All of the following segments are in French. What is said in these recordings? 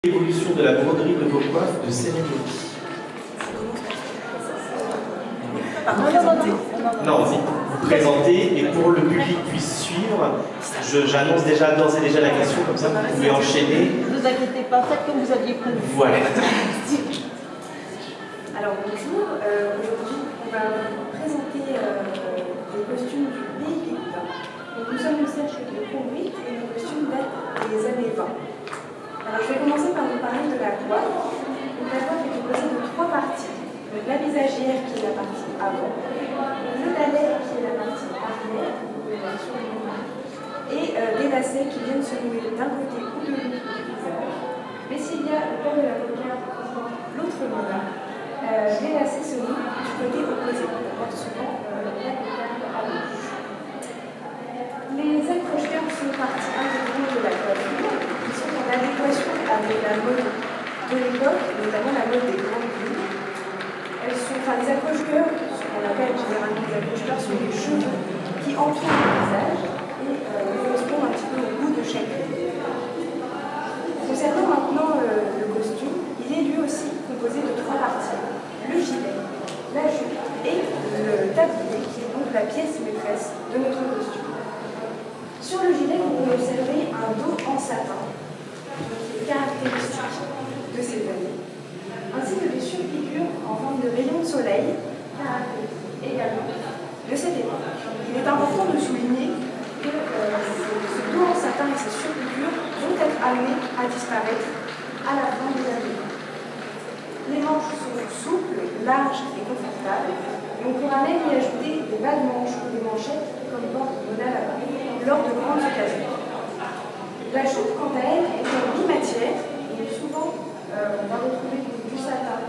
L'évolution de la broderie de vos coiffes de cérémonie. Non, vous présentez et pour le public puisse suivre, j'annonce déjà d'ores et déjà la question, comme ça vous pouvez enchaîner. Ne vous inquiétez pas, faites comme vous aviez prévu. Voilà. Alors bonjour, aujourd'hui on va vous présenter les costumes du pays Pékin. Donc nous sommes le cercle de conduite et nos costumes datent des années 20. Alors je vais commencer par vous parler de la coiffe. Donc la coiffe est composée de trois parties. Donc la visagière qui est la partie avant, le balai qui est la partie arrière, et des lacets qui viennent se nouer d'un côté ou de l'autre du visage. Mais s'il y a le port de la paupière l'autre main, les lacets se nouent du côté opposé. On porte souvent la paupière à gauche. Les accroche-cœurs sont partie intégrante de la coiffure, qui sont en adéquation avec la mode de l'époque, notamment la mode des grandes villes. Les accroche-cœurs, ce qu'on appelle généralement des accroche-cœurs, sont les cheveux qui entourent le visage et correspondent un petit peu au goût de chacun. Concernant maintenant le costume, il est lui aussi composé de trois parties. Le gilet, la jupe et le tablier, qui est donc la pièce maîtresse de notre costume. Sur le gilet, vous pouvez observer un dos en satin, qui est caractéristique de ces années, ainsi que des surpiqûres en forme de rayons de soleil, caractéristiques également de cette époque. Il est important de souligner que ce dos en satin et ces surpiqûres vont être amenés à disparaître à la fin des années. Les manches sont souples, larges et confortables, et on pourra même y ajouter des bas de manches ou des manchettes comme porte Mona là-bas, lors de grandes occasions. La jupe, quant à elle, est en bimatière, et souvent on va retrouver du satin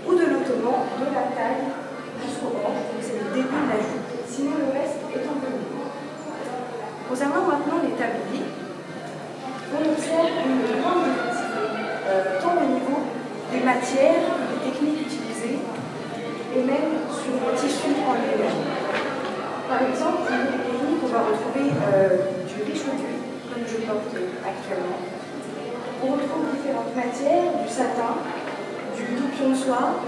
ou de l'ottoman, de la taille jusqu'au hanche, donc c'est le début de la jupe, sinon le reste est en velours. Concernant maintenant les tabliers, on observe une grande diversité, tant au niveau des matières, des techniques utilisées, et même sur le tissu en lui-même. Par exemple, au niveau des techniques, on va retrouver du richodu, comme je porte actuellement. On retrouve différentes matières, du satin, du doupion de soie,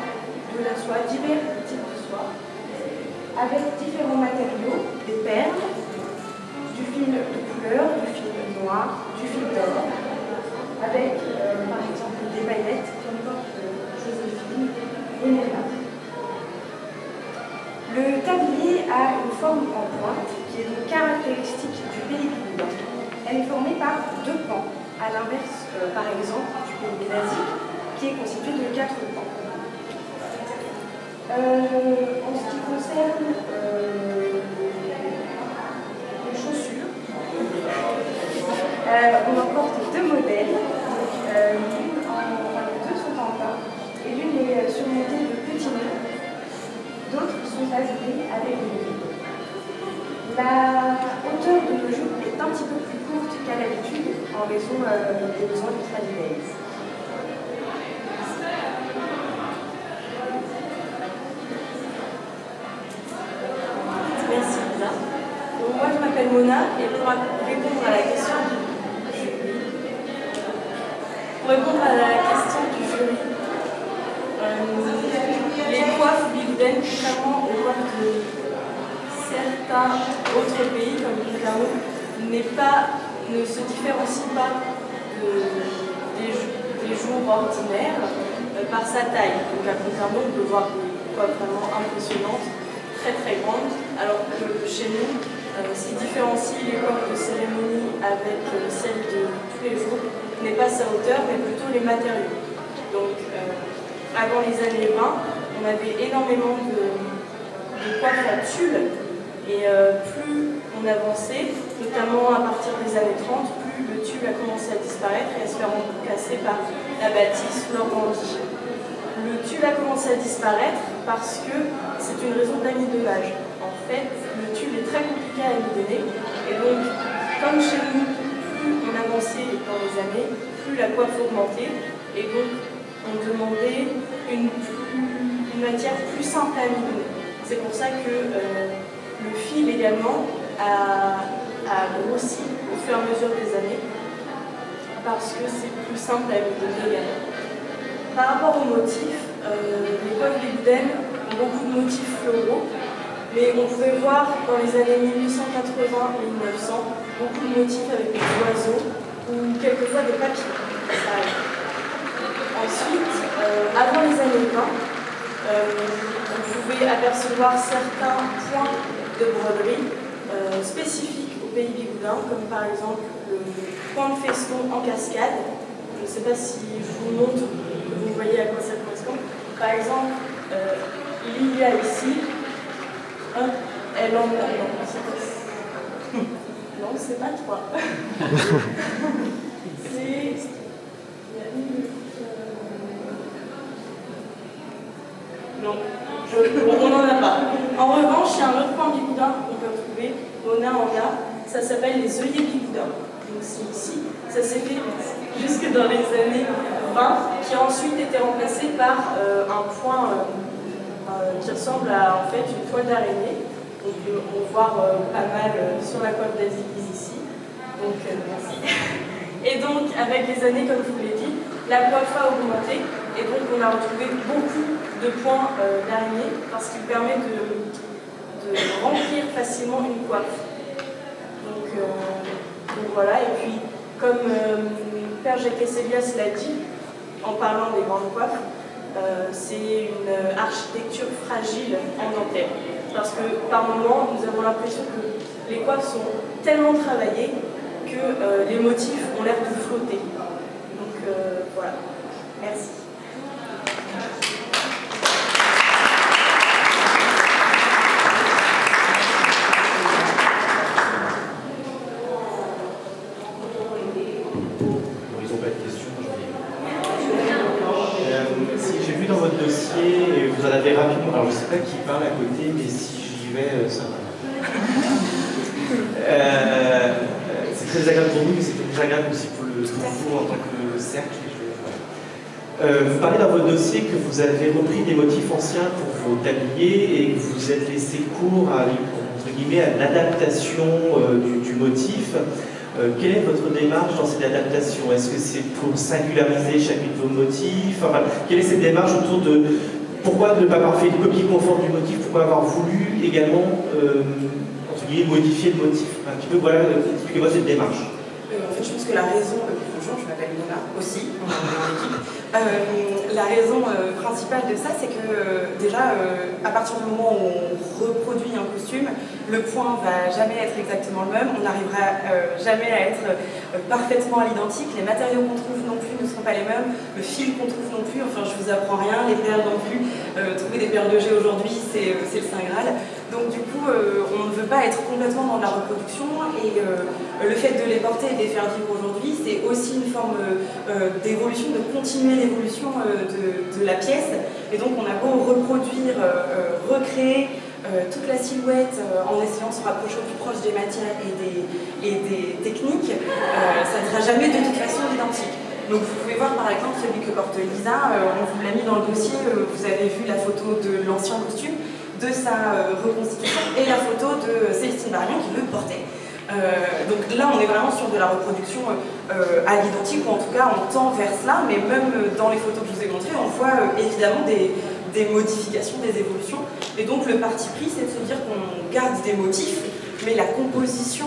de la soie, divers types de soie, avec différents matériaux, des perles, du fil de couleur, du fil noir, du fil d'or, avec par exemple des paillettes comme porte Joséphine et Merlin. Le tablier a une forme en pointe qui est donc caractéristique du pays Pékin. Elle est formée par deux pans, à l'inverse par exemple du pays classique qui est constitué de quatre pans. En ce qui concerne les chaussures, on en porte deux modèles. Les deux sont en pin et l'une est surmontée de petits nœuds, d'autres sont ajoutées avec des nœuds. La hauteur de nos jupes est un petit peu plus courte qu'à l'habitude en raison des besoins du travail. Merci Lisa. Donc, moi je m'appelle Mona et pour répondre à la question du jury, les coiffes Big Ben, contrairement aux coiffes de certains autres pays comme le Cameroun, ne se différencie pas des jours ordinaires par sa taille. Donc à contrairement, on peut voir des coiffes vraiment impressionnantes, très très grandes, alors que chez nous, ce qui différencie les coiffes de cérémonie avec celles de tous les jours n'est pas sa hauteur, mais plutôt les matériaux. Donc avant les années 20, on avait énormément de coiffes en tulle, et plus on avançait, notamment à partir des années 30, plus le tulle a commencé à disparaître et à se faire remplacer par la bâtisse ou l'organdie. Le tulle a commencé à disparaître parce que c'est une raison d'amidonnage. En fait, le tulle est très compliqué à amidonner, et donc, comme chez nous, plus on avançait dans les années, plus la coiffe augmentait, et donc on demandait une matière plus simple à amidonner. C'est pour ça que le fil également a grossi au fur et à mesure des années. parce que c'est plus simple à évoluer également. Par rapport aux motifs, les coiffes Bigouden ont beaucoup de motifs floraux, mais on pouvait voir dans les années 1880 et 1900 beaucoup de motifs avec des oiseaux ou quelquefois des papillons. Ensuite, avant les années 20, on pouvait apercevoir certains points de broderie spécifiques au pays bigoudin, comme par exemple le point de feston en cascade. Je ne sais pas si je vous montre, que vous voyez à quoi ça correspond. Par exemple, il y a ici, elle en a. Non, c'est pas toi. Non, on n'en a pas. En revanche, il y a un autre point bigoudin qu'on peut retrouver, au Naanga, ça s'appelle les œillets bigoudins. Donc c'est ici, ça s'est fait jusque dans les années 20, qui a ensuite été remplacé par un point qui ressemble à en fait une toile d'araignée. Donc on voit pas mal sur la coiffe d'Aziz ici. Donc merci. Et donc avec les années, comme je vous l'ai dit, la coiffe a augmenté et donc on a retrouvé beaucoup de points d'araignée parce qu'il permet de remplir facilement une coiffe. Donc voilà, et puis comme Père Jacques Esselias l'a dit en parlant des grandes coiffes, c'est une architecture fragile en dentelle. Parce que par moments, nous avons l'impression que les coiffes sont tellement travaillées que les motifs ont l'air de flotter. Donc voilà, merci. Ils n'ont pas de questions, si j'ai vu dans votre dossier, vous en avez rapidement, alors je ne sais pas qui parle à côté, mais si j'y vais, ça va. C'est très agréable pour nous, mais c'est très agréable aussi pour vous en tant que cercle. Vous parlez dans votre dossier que vous avez repris des motifs anciens pour vos tabliers et que vous êtes laissé cours à, entre guillemets, à l'adaptation du motif. Quelle est votre démarche dans cette adaptation? Est-ce que c'est pour singulariser chacun de vos motifs? Enfin, quelle est cette démarche autour de pourquoi ne pas avoir fait une copie conforme du motif? Pourquoi avoir voulu également entre guillemets, modifier le motif? Un petit peu, voilà, expliquez-moi cette démarche. En fait, je pense que la raison, bonjour, je m'appelle Mona aussi, on est dans l'équipe. La raison principale de ça, c'est que déjà, à partir du moment où on reproduit un costume, le point va jamais être exactement le même, on n'arrivera jamais à être parfaitement à l'identique, les matériaux qu'on trouve non plus ne seront pas les mêmes, le fil qu'on trouve non plus, enfin je vous apprends rien, les perles non plus, trouver des perles de G aujourd'hui, c'est le Saint Graal. Donc du coup, on ne veut pas être complètement dans la reproduction et le fait de les porter et de les faire vivre aujourd'hui, c'est aussi une forme d'évolution, de continuer l'évolution de la pièce. Et donc on a beau reproduire, recréer toute la silhouette en essayant de se rapprocher au plus proche des matières et des techniques, ça ne sera jamais de toute façon identique. Donc vous pouvez voir par exemple celui que porte Lisa, on vous l'a mis dans le dossier, vous avez vu la photo de l'ancien costume, de sa reconstitution et la photo de Célestine Barillon qui le portait. Donc là on est vraiment sur de la reproduction à l'identique, ou en tout cas on tend vers cela, mais même dans les photos que je vous ai montrées, on voit évidemment des modifications, des évolutions. Et donc le parti pris, c'est de se dire qu'on garde des motifs, mais la composition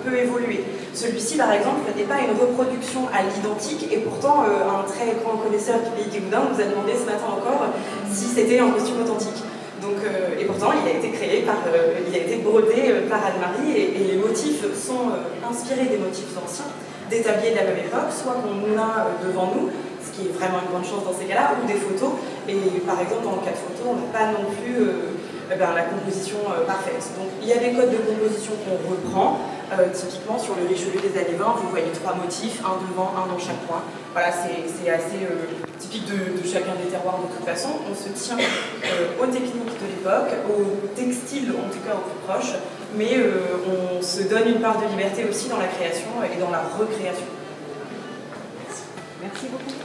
peut évoluer. Celui-ci, par exemple, n'est pas une reproduction à l'identique, et pourtant un très grand connaisseur du pays Bigouden nous a demandé ce matin encore si c'était un costume authentique. Donc, et pourtant, il a été créé il a été brodé par Anne-Marie, et les motifs sont inspirés des motifs anciens, des tabliers de la même époque, soit qu'on a devant nous, ce qui est vraiment une grande chance dans ces cas-là, ou des photos. Et par exemple, dans le cas de photos, on n'a pas non plus la composition parfaite. Donc il y a des codes de composition qu'on reprend, typiquement sur le Richelieu des années 20, vous voyez 3 motifs, un devant, un dans chaque coin. Voilà, c'est assez typique de chacun des terroirs de toute façon. On se tient aux techniques de l'époque, au textile en tout cas au plus proche, mais on se donne une part de liberté aussi dans la création et dans la recréation. Merci beaucoup.